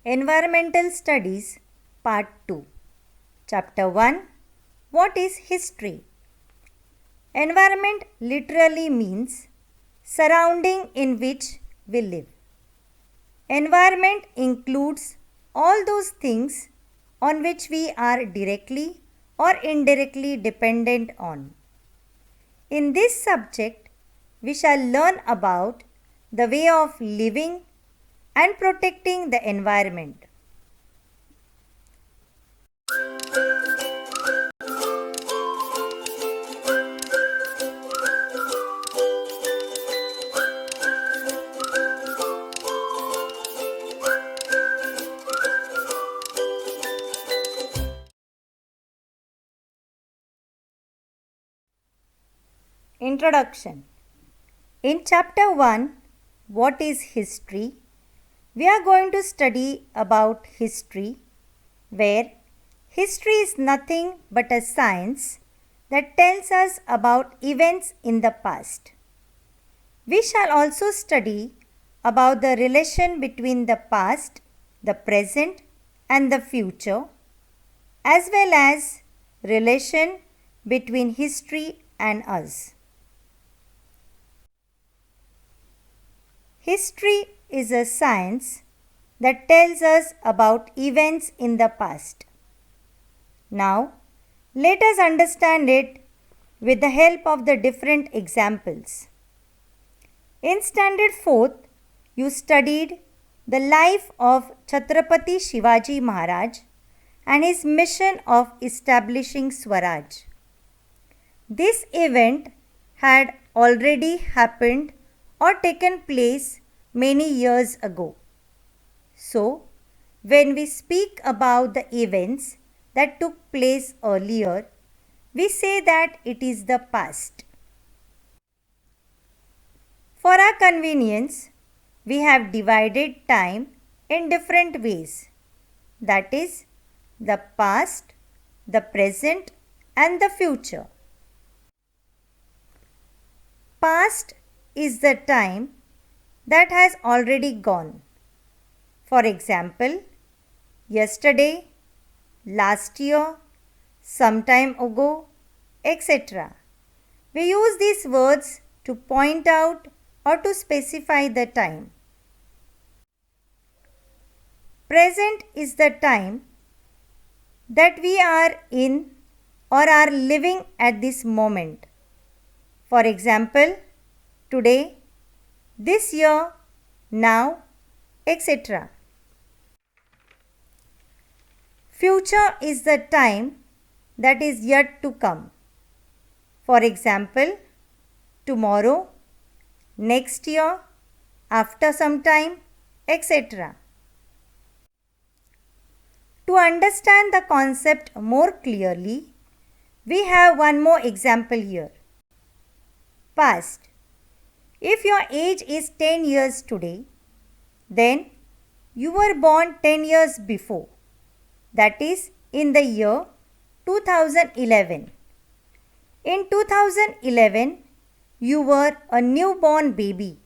Environmental Studies Part 2 Chapter 1 What is History? Environment literally means surrounding in which we live. Environment includes all those things on which we are directly or indirectly dependent on. In this subject, we shall learn about the way of living and protecting the environment. Introduction. In Chapter 1, What is History? We are going to study about history, where history is nothing but a science that tells us about events in the past. We shall also study about the relation between the past, the present and the future, as well as relation between history and us. History is a science that tells us about events in the past. Now, let us understand it with the help of the different examples. In Standard 4th, you studied the life of Chhatrapati Shivaji Maharaj and his mission of establishing Swaraj. This event had already happened or taken place many years ago. So, when we speak about the events that took place earlier, we say that it is the past. For our convenience, we have divided time in different ways. That is, the past, the present and the future. Past is the time that has already gone. For example, yesterday, last year, some time ago, etc. We use these words to point out or to specify the time. Present is the time that we are in or are living at this moment. For example, today, this year, now, etc. Future is the time that is yet to come. For example, tomorrow, next year, after some time, etc. To understand the concept more clearly, we have one more example here. Past. If your age is 10 years today, then you were born 10 years before, that is in the year 2011. In 2011, you were a newborn baby.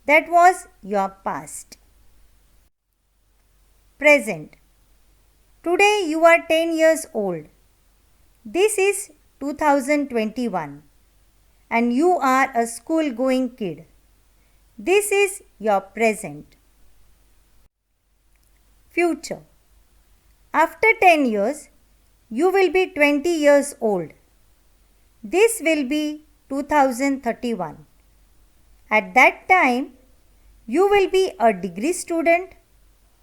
That was your past. Present. Today you are 10 years old. This is 2021 and you are a school-going kid. This is your present. Future. After 10 years, you will be 20 years old. This will be 2031. At that time, you will be a degree student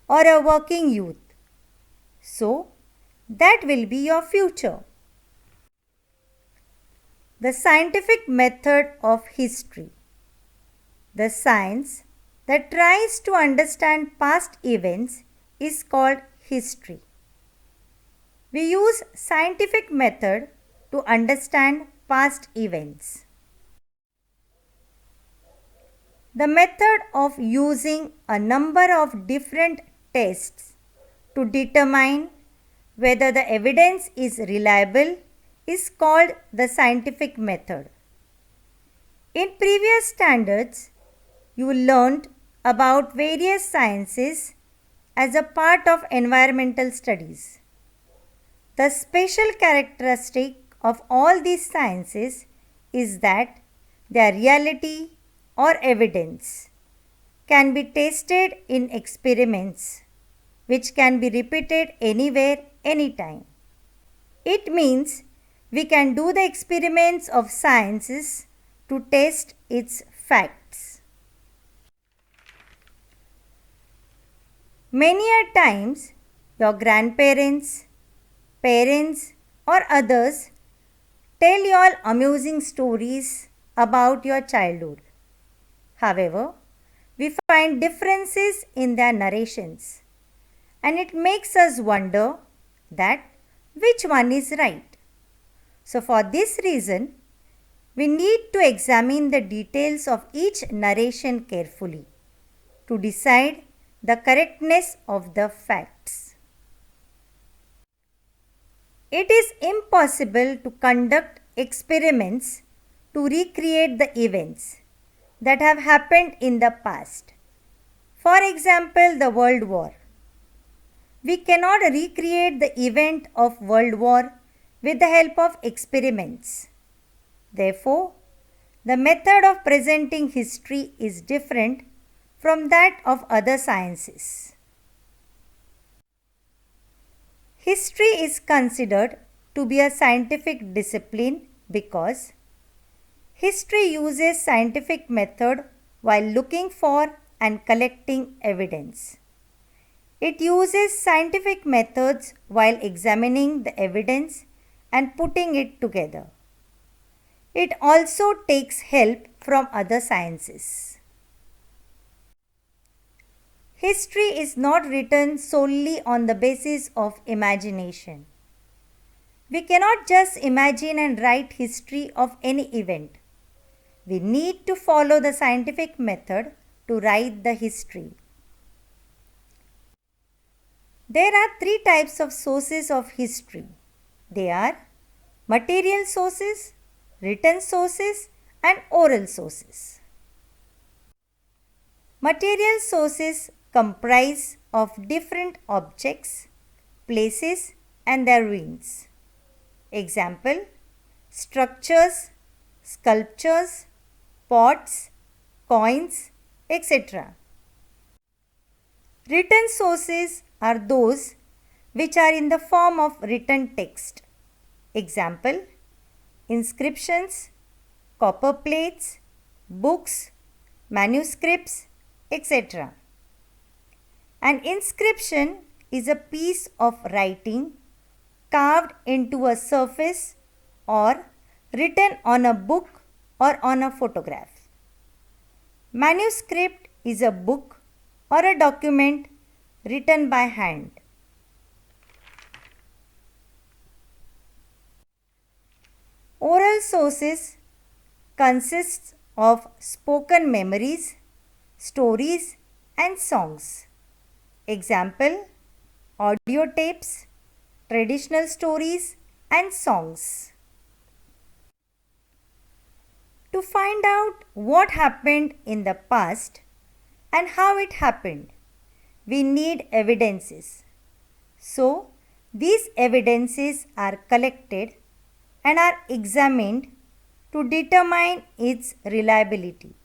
or a working youth. So, that will be your future. The scientific method of history. The science that tries to understand past events is called history. We use scientific method to understand past events. The method of using a number of different tests to determine whether the evidence is reliable is called the scientific method. In previous standards, you learned about various sciences as a part of environmental studies. The special characteristic of all these sciences is that their reality or evidence can be tested in experiments which can be repeated anywhere, anytime. It means we can do the experiments of sciences to test its facts. Many a times your grandparents, parents or others tell you all amusing stories about your childhood. However, we find differences in their narrations and it makes us wonder that which one is right. So for this reason, we need to examine the details of each narration carefully to decide the correctness of the facts. It is impossible to conduct experiments to recreate the events that have happened in the past. For example, the World War. We cannot recreate the event of World War with the help of experiments. Therefore, the method of presenting history is different from that of other sciences. History is considered to be a scientific discipline because history uses scientific method while looking for and collecting evidence. It uses scientific methods while examining the evidence and putting it together. It also takes help from other sciences. History is not written solely on the basis of imagination. We cannot just imagine and write history of any event. We need to follow the scientific method to write the history. There are three types of sources of history. They are material sources, written sources, and oral sources. Material sources comprise of different objects, places, and their ruins. Example: structures, sculptures, pots, coins, etc. Written sources are those which are in the form of written text. Example: inscriptions, copper plates, books, manuscripts, etc. An inscription is a piece of writing carved into a surface or written on a book or on a photograph. Manuscript is a book or a document written by hand. Oral sources consists of spoken memories, stories, and songs. Example: audio tapes, traditional stories, and songs. To find out what happened in the past and how it happened, we need evidences. So, these evidences are collected and are examined to determine its reliability.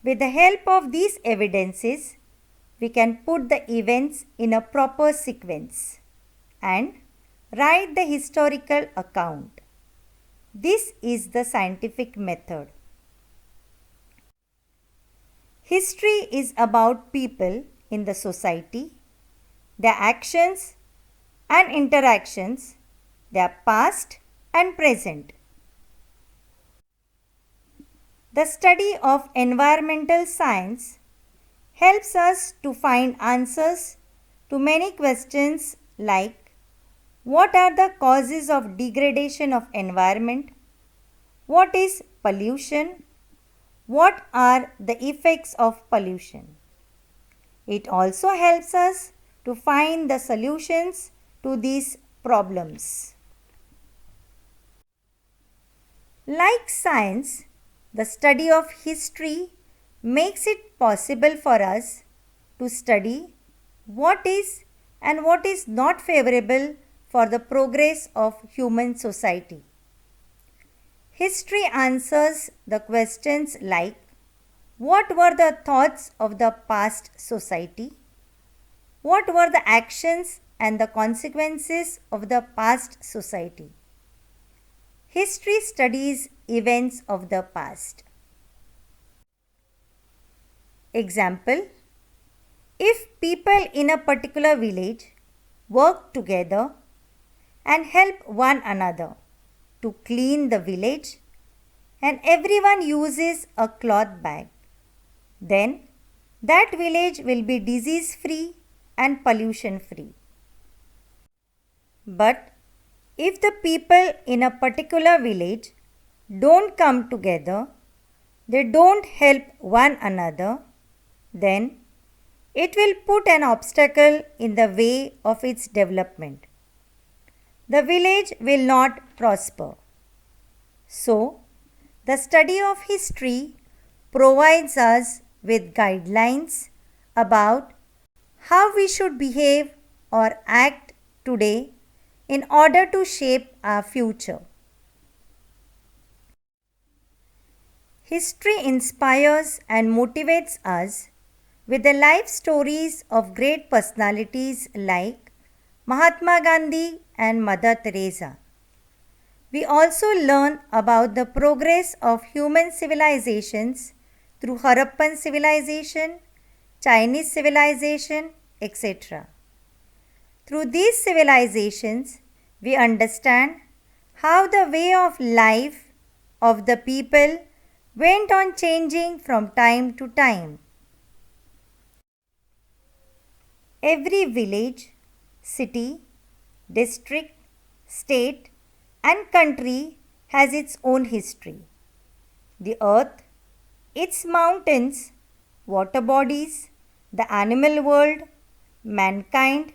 With the help of these evidences, we can put the events in a proper sequence and write the historical account. This is the scientific method. History is about people in the society, their actions and interactions, their past and present. The study of environmental science helps us to find answers to many questions like: what are the causes of degradation of environment? What is pollution? What are the effects of pollution? It also helps us to find the solutions to these problems. Like science, the study of history makes it possible for us to study what is and what is not favorable for the progress of human society. History answers the questions like what were the thoughts of the past society? What were the actions and the consequences of the past society? History studies events of the past. Example: if people in a particular village work together and help one another to clean the village and everyone uses a cloth bag, then that village will be disease free and pollution free. But if the people in a particular village don't come together, they don't help one another, then it will put an obstacle in the way of its development. The village will not prosper. So, the study of history provides us with guidelines about how we should behave or act today in order to shape our future. History inspires and motivates us with the life stories of great personalities like Mahatma Gandhi and Mother Teresa. We also learn about the progress of human civilizations through Harappan civilization, Chinese civilization, etc. Through these civilizations, we understand how the way of life of the people went on changing from time to time. Every village, city, district, state, and country has its own history. The earth, its mountains, water bodies, the animal world, mankind,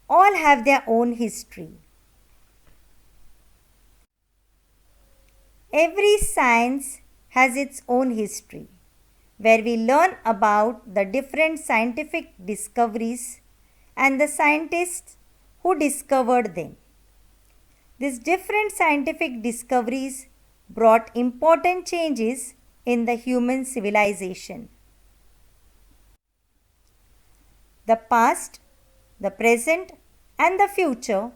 all have their own history. Every science has its own history, where we learn about the different scientific discoveries and the scientists who discovered them. These different scientific discoveries brought important changes in the human civilization. The past, the present, and the future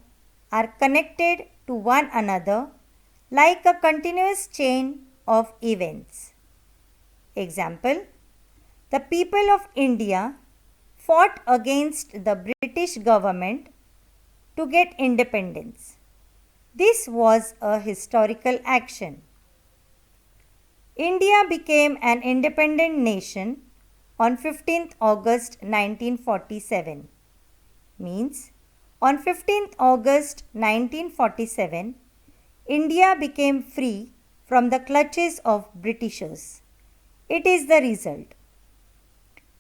are connected to one another like a continuous chain of events. Example: the people of India fought against the British government to get independence. This was a historical action. India became an independent nation on 15th August 1947. Means, on 15th August 1947, India became free from the clutches of Britishers. It is the result.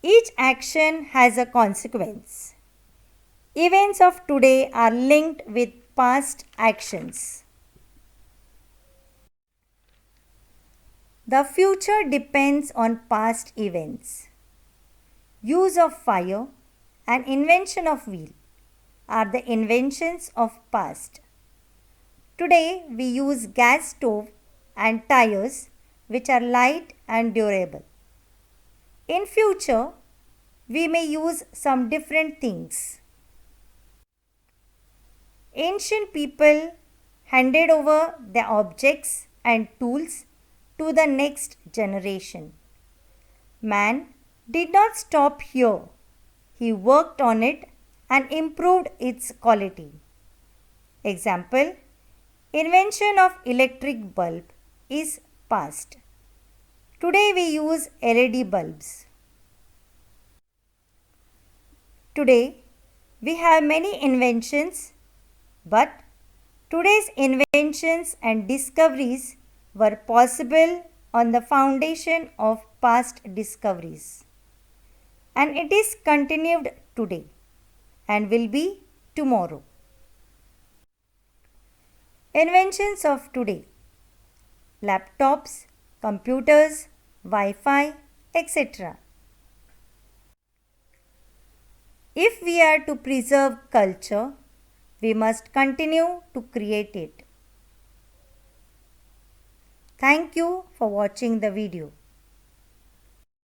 Each action has a consequence. Events of today are linked with past actions. The future depends on past events. Use of fire and invention of wheel are the inventions of past. Today we use gas stove and tires which are light and durable. In future, we may use some different things. Ancient people handed over their objects and tools to the next generation. Man did not stop here. He worked on it and improved its quality. Example: invention of electric bulb is past. Today we use LED bulbs. Today we have many inventions, but today's inventions and discoveries were possible on the foundation of past discoveries. And it is continued today and will be tomorrow. Inventions of today: laptops, computers, Wi-Fi, etc. If we are to preserve culture, we must continue to create it. Thank you for watching the video.